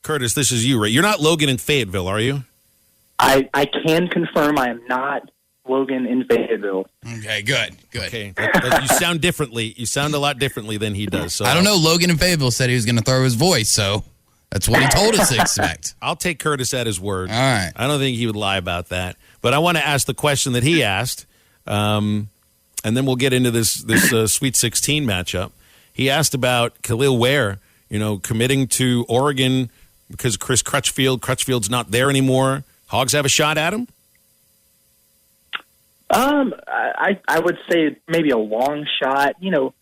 Curtis, this is you, right? You're not Logan in Fayetteville, are you? I can confirm I am not Logan in Fayetteville. Okay, good. Okay, you sound differently. You sound a lot differently than he does. So I don't know. Logan in Fayetteville said he was going to throw his voice, so that's what he told us to expect. I'll take Curtis at his word. All right. I don't think he would lie about that. But I want to ask the question that he asked, and then we'll get into this Sweet 16 matchup. He asked about Khalil Ware, committing to Oregon because of Chris Crutchfield. Crutchfield's not there anymore. Hogs have a shot at him? I would say maybe a long shot. Khalil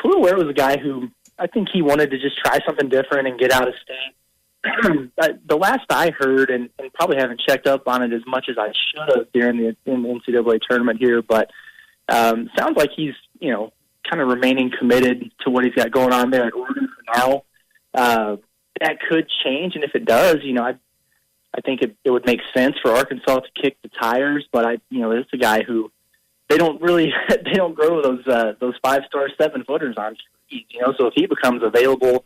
Ware was a guy who I think he wanted to just try something different and get out of state. The last I heard, and probably haven't checked up on it as much as I should have during the NCAA tournament here, but sounds like he's, kind of remaining committed to what he's got going on there at Oregon for now. That could change, and if it does, I think it would make sense for Arkansas to kick the tires, but it's a guy who they don't grow those 5-star 7-footers on trees, so if he becomes available,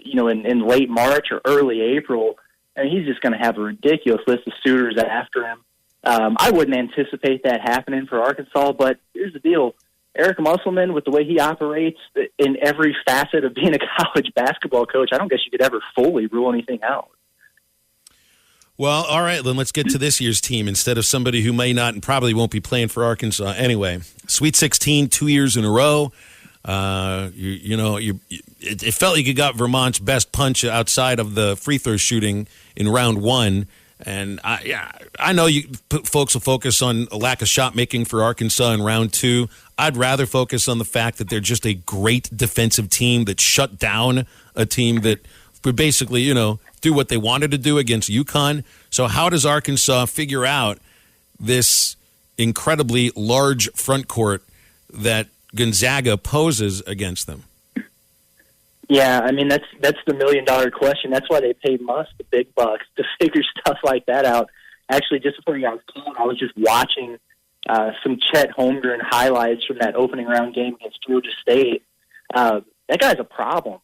in late March or early April, he's just going to have a ridiculous list of suitors after him. I wouldn't anticipate that happening for Arkansas, but here's the deal. Eric Musselman, with the way he operates in every facet of being a college basketball coach, I don't guess you could ever fully rule anything out. Well, all right, then let's get to this year's team instead of somebody who may not and probably won't be playing for Arkansas anyway. Sweet 16, 2 years in a row. It felt like you got Vermont's best punch outside of the free throw shooting in round one. And I know folks will focus on a lack of shot making for Arkansas in round two. I'd rather focus on the fact that they're just a great defensive team that shut down a team that would basically, do what they wanted to do against UConn. So how does Arkansas figure out this incredibly large front court that Gonzaga poses against them? Yeah, that's the $1 million question. That's why they pay Musk the big bucks to figure stuff like that out. Actually, just before you guys came, I was just watching some Chet Holmgren highlights from that opening round game against Georgia State. That guy's a problem.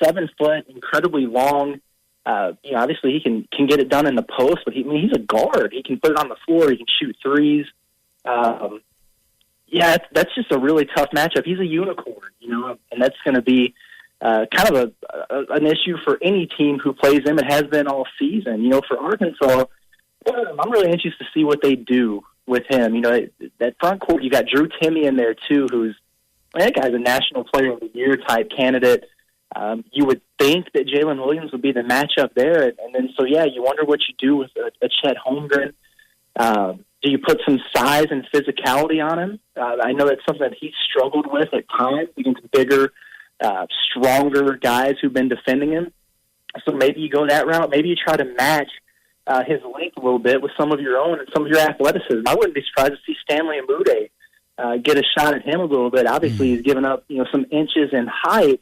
7 foot, incredibly long. Obviously he can get it done in the post, but he's a guard. He can put it on the floor. He can shoot threes. That's just a really tough matchup. He's a unicorn, and that's going to be kind of an issue for any team who plays him. It has been all season. For Arkansas, I'm really anxious to see what they do with him. That front court, you got Drew Timme in there too, that guy's a National Player of the Year type candidate. You would think that Jalen Williams would be the matchup there, and then you wonder what you do with a Chet Holmgren. Do you put some size and physicality on him? I know that's something that he's struggled with at times against bigger, stronger guys who've been defending him. So maybe you go that route. Maybe you try to match his length a little bit with some of your own and some of your athleticism. I wouldn't be surprised to see Stanley Amude get a shot at him a little bit. Obviously, he's given up some inches in height,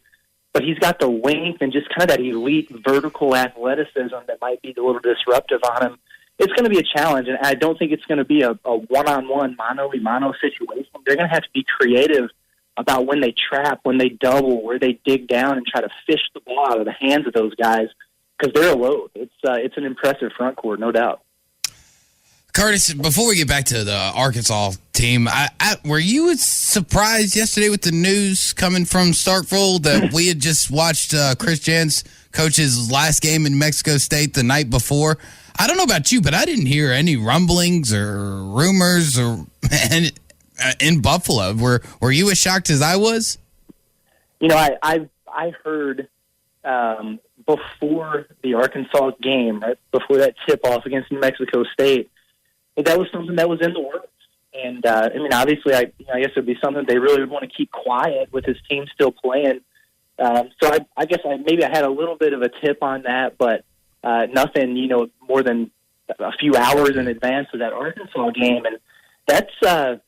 but he's got the length and just kind of that elite vertical athleticism that might be a little disruptive on him. It's going to be a challenge, and I don't think it's going to be a one-on-one, mano-a-mano situation. They're going to have to be creative about when they trap, when they double, where they dig down and try to fish the ball out of the hands of those guys because they're a load. It's an impressive front court, no doubt. Curtis, before we get back to the Arkansas team, were you surprised yesterday with the news coming from Starkville that we had just watched Chris Jans coach his last game in Mexico State the night before? I don't know about you, but I didn't hear any rumblings or rumors or in Buffalo. Were you as shocked as I was? I heard before the Arkansas game, right before that tip-off against New Mexico State, that was something that was in the works. And, obviously, I guess it would be something they really would want to keep quiet with his team still playing. So I guess maybe I had a little bit of a tip on that, but nothing, more than a few hours in advance of that Arkansas game. And that's an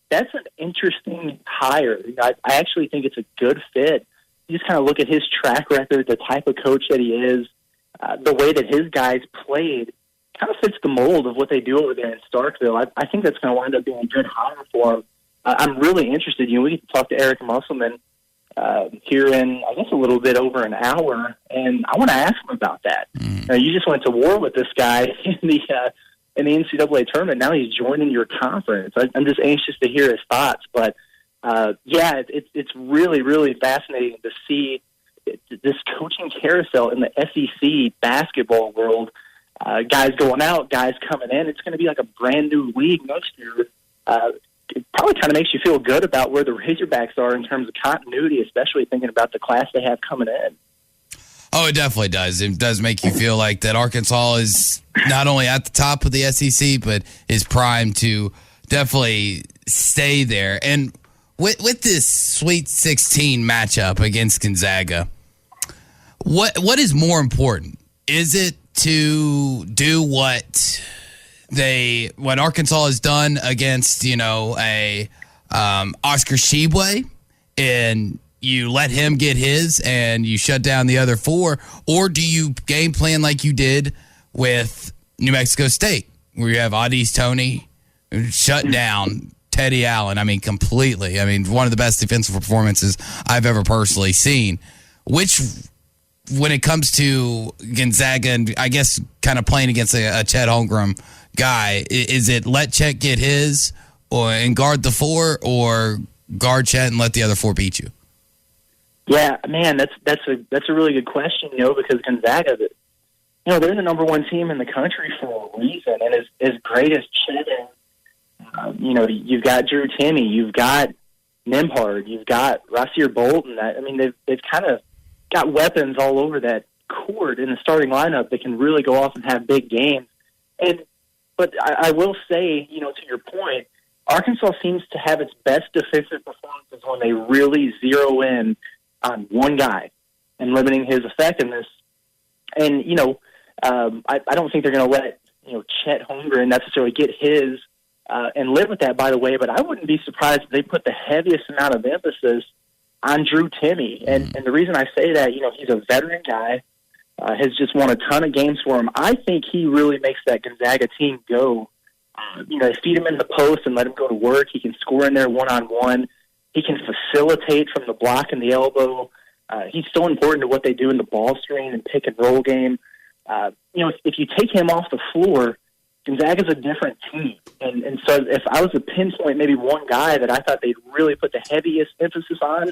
interesting hire. I actually think it's a good fit. You just kind of look at his track record, the type of coach that he is, the way that his guys played, kind of fits the mold of what they do over there in Starkville. I think that's going to wind up being a good hire for him. I'm really interested. We can talk to Eric Musselman here in, I guess, a little bit over an hour, and I want to ask him about that. You just went to war with this guy in the NCAA tournament. Now he's joining your conference. I'm just anxious to hear his thoughts. But, it's really, really fascinating to see this coaching carousel in the SEC basketball world. Guys going out, guys coming in. It's going to be like a brand-new league next year. It probably kind of makes you feel good about where the Razorbacks are in terms of continuity, especially thinking about the class they have coming in. Oh, it definitely does. It does make you feel like that Arkansas is not only at the top of the SEC, but is primed to definitely stay there. And with this Sweet 16 matchup against Gonzaga, what is more important? Is it to do what Arkansas has done against, a Oscar Tshiebwe, and you let him get his and you shut down the other four? Or do you game plan like you did with New Mexico State, where you have Adis Toney shut down Teddy Allen? I mean, completely. I mean, one of the best defensive performances I've ever personally seen. Which, when it comes to Gonzaga and I guess kind of playing against a Chet Holmgren guy, is it let Chet get his and guard the four, or guard Chet and let the other four beat you? Yeah, man, that's a really good question, because Gonzaga, they're the number one team in the country for a reason, and as great as Chet is, you've got Drew Timme, you've got Nembhard, you've got Rasir Bolton. They've kind of got weapons all over that court in the starting lineup that can really go off and have big games. But I will say, to your point, Arkansas seems to have its best defensive performances when they really zero in on one guy and limiting his effectiveness. And, I don't think they're going to let, Chet Holmgren necessarily get his and live with that, by the way, but I wouldn't be surprised if they put the heaviest amount of emphasis on Drew Timme. And the reason I say that, he's a veteran guy, has just won a ton of games for him. I think he really makes that Gonzaga team go. They feed him in the post and let him go to work. He can score in there one-on-one. He can facilitate from the block and the elbow. He's so important to what they do in the ball screen and pick-and-roll game. If you take him off the floor, Gonzaga's a different team. And so if I was to pinpoint maybe one guy that I thought they'd really put the heaviest emphasis on,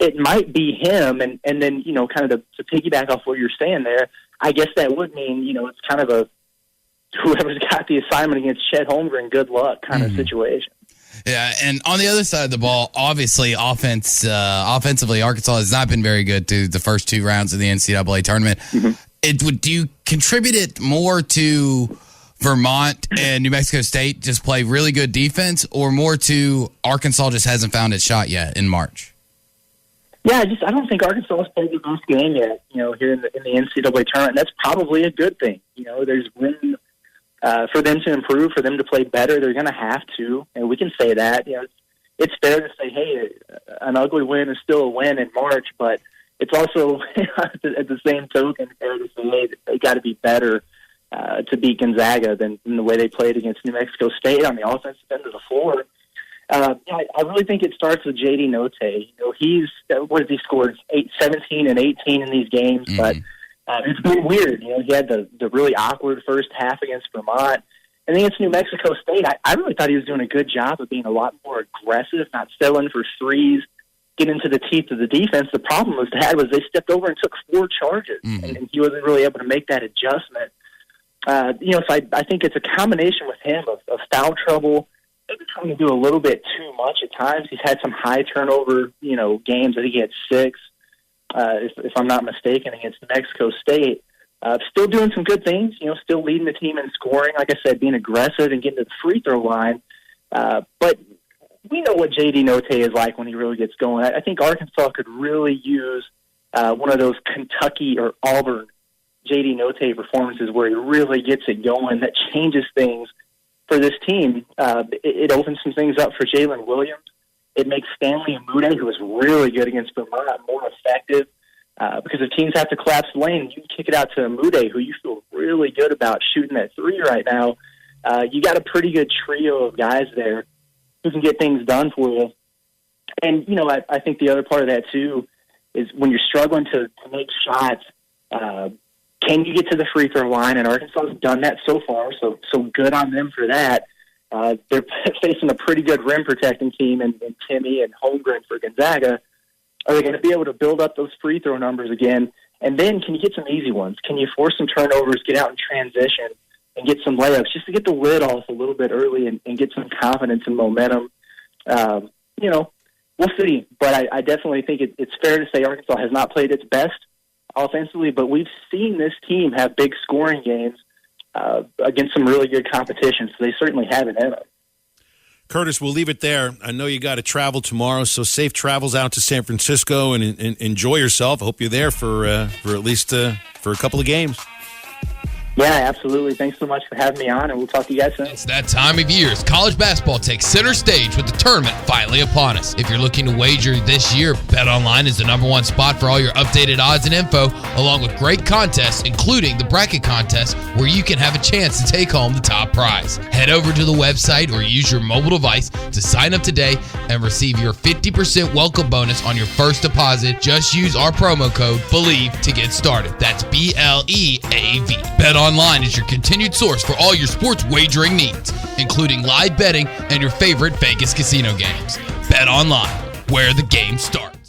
it might be him. And then, kind of to piggyback off what you're saying there, I guess that would mean, it's kind of a whoever's got the assignment against Chet Holmgren, good luck kind of situation. Yeah, and on the other side of the ball, obviously offensively, Arkansas has not been very good through the first two rounds of the NCAA tournament. Do you contribute it more to Vermont and New Mexico State just play really good defense, or more to Arkansas just hasn't found its shot yet in March? Yeah, I don't think Arkansas has played the best game yet, here in the NCAA tournament. That's probably a good thing. There's room for them to improve, for them to play better. They're going to have to, and we can say that. It's fair to say, hey, an ugly win is still a win in March, but it's also, at the same token, fair to say, hey, they got to be better to beat Gonzaga than the way they played against New Mexico State on the offensive end of the floor. I really think it starts with J.D. Note. He's he scored 17 and 18 in these games, but it's been weird. He had the really awkward first half against Vermont. And against New Mexico State, I really thought he was doing a good job of being a lot more aggressive, not settling for threes, getting into the teeth of the defense. The problem was they stepped over and took 4 charges, and he wasn't really able to make that adjustment. So I think it's a combination with him of foul trouble, maybe trying to do a little bit too much at times. He's had some high turnover, games. I think he had 6, if I'm not mistaken, against New Mexico State. Still doing some good things, still leading the team in scoring. Like I said, being aggressive and getting to the free throw line. But we know what J.D. Note is like when he really gets going. I think Arkansas could really use one of those Kentucky or Auburn J.D. Note performances where he really gets it going. That changes things for this team. It opens some things up for Jalen Williams. It makes Stanley Umude, who was really good against Vermont, more effective. Because if teams have to collapse the lane, you can kick it out to Umude, who you feel really good about shooting that 3 right now. You got a pretty good trio of guys there who can get things done for you. And, I think the other part of that, too, is when you're struggling to make shots, can you get to the free throw line? And Arkansas has done that so far, so good on them for that. They're facing a pretty good rim protecting team in Timmy and Holmgren for Gonzaga. Are they going to be able to build up those free throw numbers again? And then can you get some easy ones? Can you force some turnovers, get out in transition, and get some layups just to get the lid off a little bit early and get some confidence and momentum? We'll see. But I definitely think it's fair to say Arkansas has not played its best offensively, but we've seen this team have big scoring games against some really good competition, so they certainly have it in them. Curtis, we'll leave it there. I know you got to travel tomorrow, so safe travels out to San Francisco and enjoy yourself. I hope you're there for at least for a couple of games. Yeah, absolutely. Thanks so much for having me on, and we'll talk to you guys soon. It's that time of year as college basketball takes center stage with the tournament finally upon us. If you're looking to wager this year, BetOnline is the #1 spot for all your updated odds and info, along with great contests, including the bracket contest, where you can have a chance to take home the top prize. Head over to the website or use your mobile device to sign up today and receive your 50% welcome bonus on your first deposit. Just use our promo code BELIEVE to get started. That's BLEAV. BetOnline is your continued source for all your sports wagering needs, including live betting and your favorite Vegas casino games. BetOnline, where the game starts.